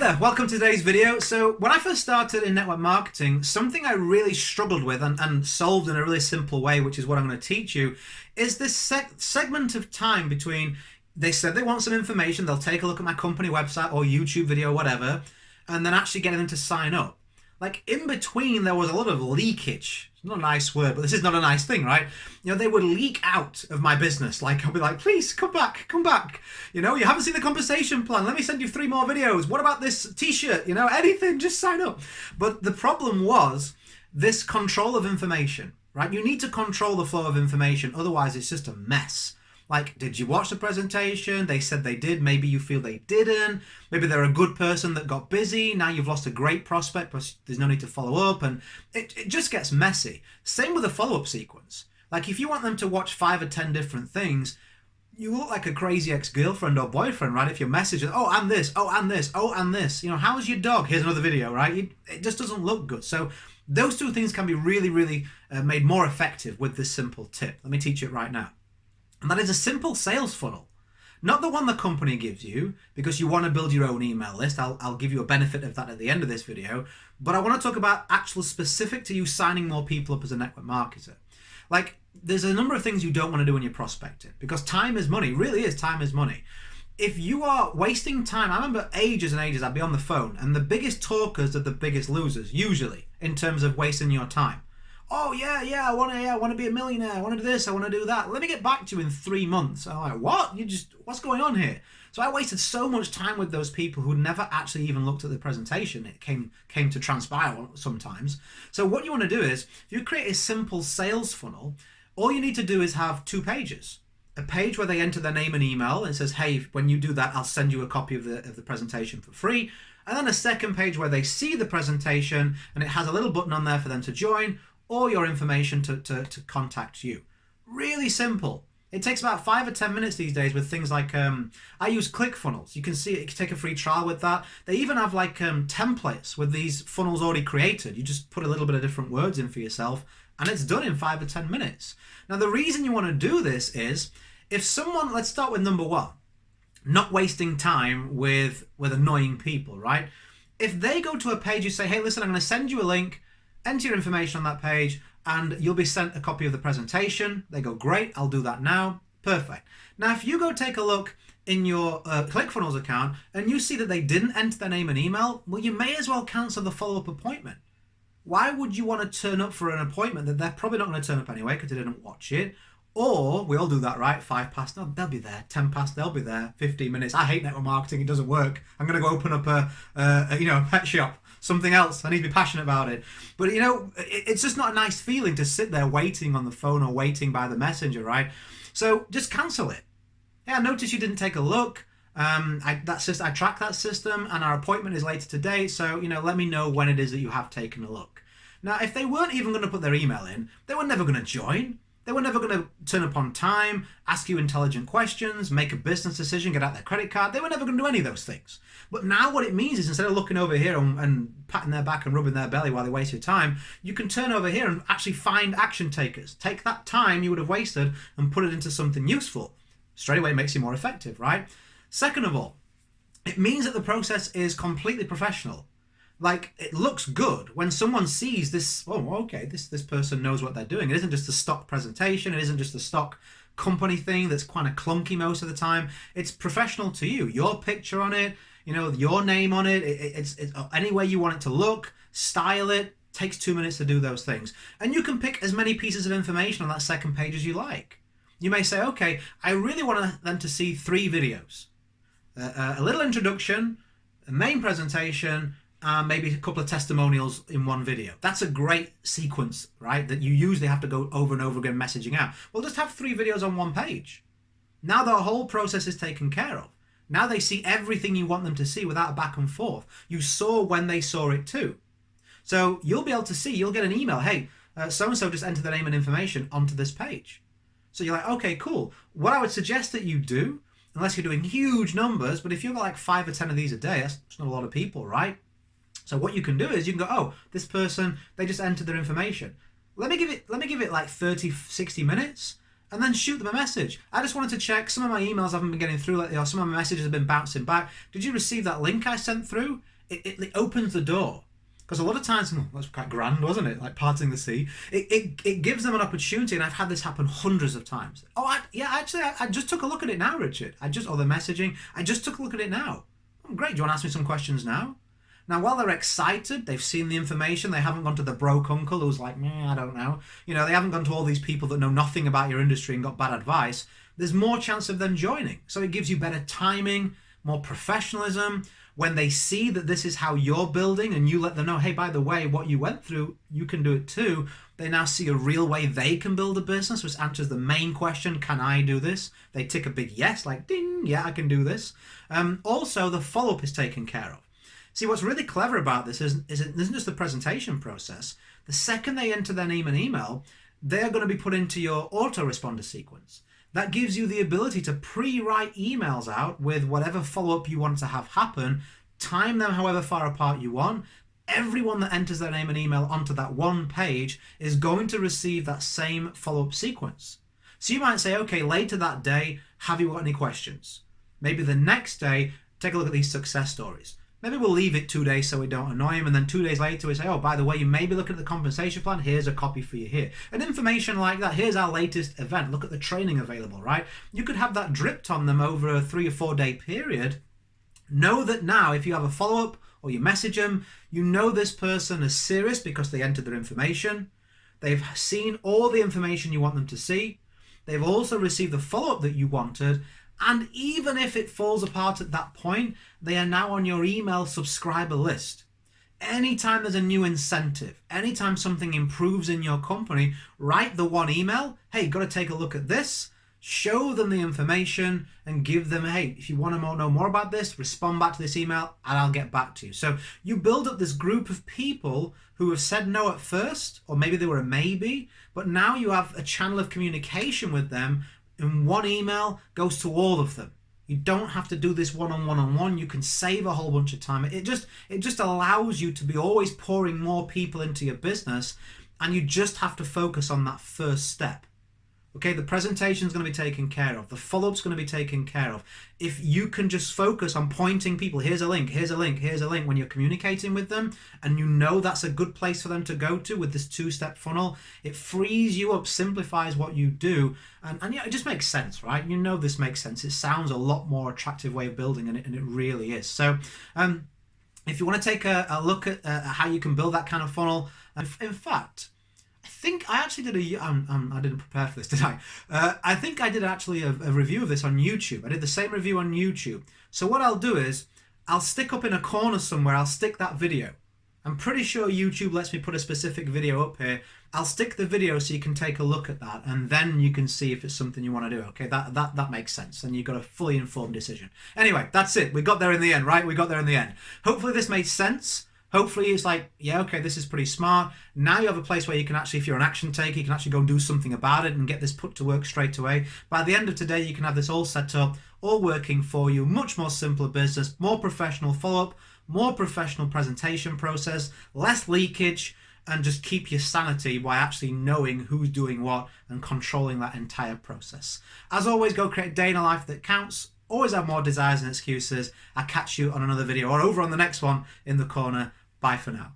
there, welcome to today's video. So when I first started in network marketing, something I really struggled with and solved in a really simple way, which is what I'm going to teach you, is this segment of time between they said they want some information, they'll take a look at my company website or YouTube video, whatever, and then actually getting them to sign up. Like in between, there was a lot of leakage. It's not a nice word, but this is not a nice thing, right? You know, they would leak out of my business. Like I'll be like, please come back, come back. You know, you haven't seen the compensation plan. Let me send you 3 more videos. What about this t-shirt? You know, anything, just sign up. But the problem was this control of information, right? You need to control the flow of information. Otherwise, it's just a mess. Like, did you watch the presentation? They said they did. Maybe you feel they didn't. Maybe they're a good person that got busy. Now you've lost a great prospect, but there's no need to follow up. And it just gets messy. Same with a follow-up sequence. Like, if you want them to watch 5 or 10 different things, you look like a crazy ex-girlfriend or boyfriend, right? If your message is, oh, and this, oh, and this, oh, and this. You know, how's your dog? Here's another video, right? It just doesn't look good. So those 2 things can be really, really made more effective with this simple tip. Let me teach you it right now. And that is a simple sales funnel. Not the one the company gives you, because you want to build your own email list. I'll give you a benefit of that at the end of this video. But I want to talk about actual specific to you signing more people up as a network marketer. Like, there's a number of things you don't want to do when you're prospecting, because time is money. It really is, time is money. If you are wasting time, I remember ages and ages I'd be on the phone, and the biggest talkers are the biggest losers, usually, in terms of wasting your time. Oh yeah, I want to be a millionaire. I want to do this. I want to do that. Let me get back to you in 3 months. I'm like, what? What's going on here? So I wasted so much time with those people who never actually even looked at the presentation. It came to transpire sometimes. So what you want to do is, if you create a simple sales funnel, all you need to do is have 2 pages. A page where they enter their name and email and it says, hey, when you do that, I'll send you a copy of the presentation for free. And then a second page where they see the presentation and it has a little button on there for them to join, or your information to contact you. Really simple. It takes about 5 or 10 minutes these days with things like, I use ClickFunnels. You can see it, you can take a free trial with that. They even have like templates with these funnels already created. You just put a little bit of different words in for yourself and it's done in 5 or 10 minutes. Now the reason you want to do this is, if someone, let's start with number 1, not wasting time with annoying people, right? If they go to a page, you say, hey, listen, I'm going to send you a link, enter your information on that page, and you'll be sent a copy of the presentation. They go, great, I'll do that now. Perfect. Now, if you go take a look in your ClickFunnels account and you see that they didn't enter their name and email, well, you may as well cancel the follow-up appointment. Why would you want to turn up for an appointment that they're probably not going to turn up anyway because they didn't watch it? Or, we all do that, right? 5 past, no, they'll be there. 10 past, they'll be there. 15 minutes. I hate network marketing. It doesn't work. I'm going to go open up a pet shop. Something else. I need to be passionate about it. But, you know, it's just not a nice feeling to sit there waiting on the phone or waiting by the messenger, right? So just cancel it. Yeah, I noticed you didn't take a look. I track that system and our appointment is later today. So, you know, let me know when it is that you have taken a look. Now, if they weren't even going to put their email in, they were never going to join. They were never going to turn up on time, ask you intelligent questions, make a business decision, get out their credit card. They were never going to do any of those things. But now what it means is, instead of looking over here and patting their back and rubbing their belly while they waste your time, you can turn over here and actually find action takers. Take that time you would have wasted and put it into something useful. Straight away makes you more effective, right? Second of all, it means that the process is completely professional. Like, it looks good when someone sees this, oh, okay, this person knows what they're doing. It isn't just a stock presentation. It isn't just a stock company thing that's kind of clunky most of the time. It's professional to you. Your picture on it, you know, your name on it. It's any way you want it to look, style it. Takes 2 minutes to do those things. And you can pick as many pieces of information on that second page as you like. You may say, okay, I really want them to see 3 videos. A little introduction, a main presentation, maybe a couple of testimonials in one video. That's a great sequence, right? That you usually have to go over and over again messaging out. Well, just have 3 videos on one page. Now the whole process is taken care of. Now they see everything you want them to see without a back and forth. You saw when they saw it too. So you'll be able to see, you'll get an email, hey, so-and-so just entered their name and information onto this page. So you're like, okay, cool. What I would suggest that you do, unless you're doing huge numbers, but if you've got like 5 or 10 of these a day, that's not a lot of people, right? So what you can do is you can go, oh, this person, they just entered their information. Let me give it like 30, 60 minutes and then shoot them a message. I just wanted to check, some of my emails haven't been getting through lately, or some of my messages have been bouncing back. Did you receive that link I sent through? It opens the door. Because a lot of times, that was quite grand, wasn't it? Like parting the sea. It gives them an opportunity, and I've had this happen hundreds of times. I just took a look at it now, Richard. Or the messaging, I just took a look at it now. Oh, great, do you want to ask me some questions now? Now, while they're excited, they've seen the information, they haven't gone to the broke uncle who's like, I don't know. They haven't gone to all these people that know nothing about your industry and got bad advice. There's more chance of them joining. So it gives you better timing, more professionalism. When they see that this is how you're building and you let them know, hey, by the way, what you went through, you can do it too. They now see a real way they can build a business, which answers the main question, can I do this? They tick a big yes, like, ding, yeah, I can do this. Also, the follow-up is taken care of. See, what's really clever about this is it isn't just the presentation process. The second they enter their name and email, they're going to be put into your autoresponder sequence. That gives you the ability to pre-write emails out with whatever follow-up you want to have happen, time them however far apart you want. Everyone that enters their name and email onto that one page is going to receive that same follow-up sequence. So you might say, okay, later that day, have you got any questions? Maybe the next day, take a look at these success stories. Maybe we'll leave it 2 days so we don't annoy him, and then 2 days later we say, oh, by the way, you may be looking at the compensation plan, here's a copy for you here. And information like that, here's our latest event, look at the training available, right? You could have that dripped on them over a 3 or 4 day period. Know that now, if you have a follow-up or you message them, you know this person is serious because they entered their information. They've seen all the information you want them to see. They've also received the follow-up that you wanted. And even if it falls apart at that point, they are now on your email subscriber list. Anytime there's a new incentive, anytime something improves in your company, write the one email, hey, you've got to take a look at this, show them the information and give them, hey, if you want to know more about this, respond back to this email and I'll get back to you. So you build up this group of people who have said no at first, or maybe they were a maybe, but now you have a channel of communication with them. And one email goes to all of them. You don't have to do this one-on-one. You can save a whole bunch of time. It just allows you to be always pouring more people into your business, and you just have to focus on that first step. Okay, the presentation is going to be taken care of. The follow-up is going to be taken care of. If you can just focus on pointing people, here's a link, here's a link, here's a link when you're communicating with them, and you know that's a good place for them to go to with this 2-step funnel, it frees you up, simplifies what you do, and yeah, it just makes sense, right? You know this makes sense. It sounds a lot more attractive way of building, and it really is. So if you want to take a look at how you can build that kind of funnel, in fact, I think I actually did I didn't prepare for this, did I? I think I did actually a review of this on YouTube. I did the same review on YouTube. So what I'll do is, I'll stick up in a corner somewhere, I'll stick that video. I'm pretty sure YouTube lets me put a specific video up here. I'll stick the video so you can take a look at that, and then you can see if it's something you want to do. Okay, that makes sense, and you've got a fully informed decision. Anyway, that's it. We got there in the end, right? We got there in the end. Hopefully this made sense. Hopefully it's like, yeah, okay, this is pretty smart. Now you have a place where you can actually, if you're an action taker, you can actually go and do something about it and get this put to work straight away. By the end of today, you can have this all set up, all working for you, much more simpler business, more professional follow-up, more professional presentation process, less leakage, and just keep your sanity by actually knowing who's doing what and controlling that entire process. As always, go create a day in a life that counts. Always have more desires and excuses. I'll catch you on another video or over on the next one in the corner. Bye for now.